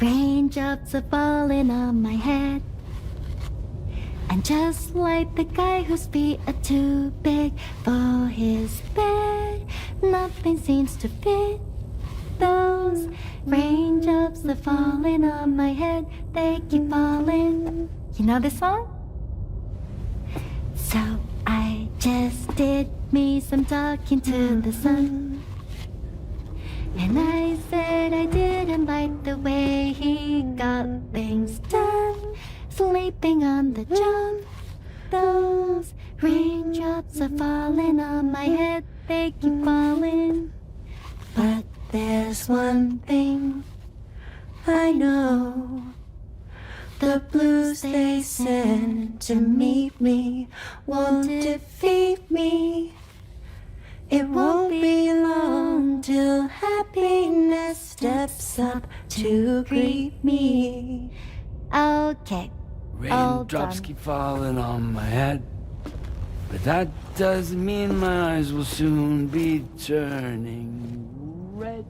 Raindrops are falling on my head. And just like the guy whose feet are too big for his bed, nothing seems to fit. Those raindrops are falling on my head, they keep falling. You know this song? So I just did me some talking to the sun. And I said I didn't like the way he got things done, sleeping on the job. Those raindrops are falling on my head, they keep falling. But there's one thing I know. The blues they send to meet me won't defeat me. It won't be long till happiness steps up to greet me. Okay. Raindrops keep falling on my head, but that doesn't mean my eyes will soon be turning red.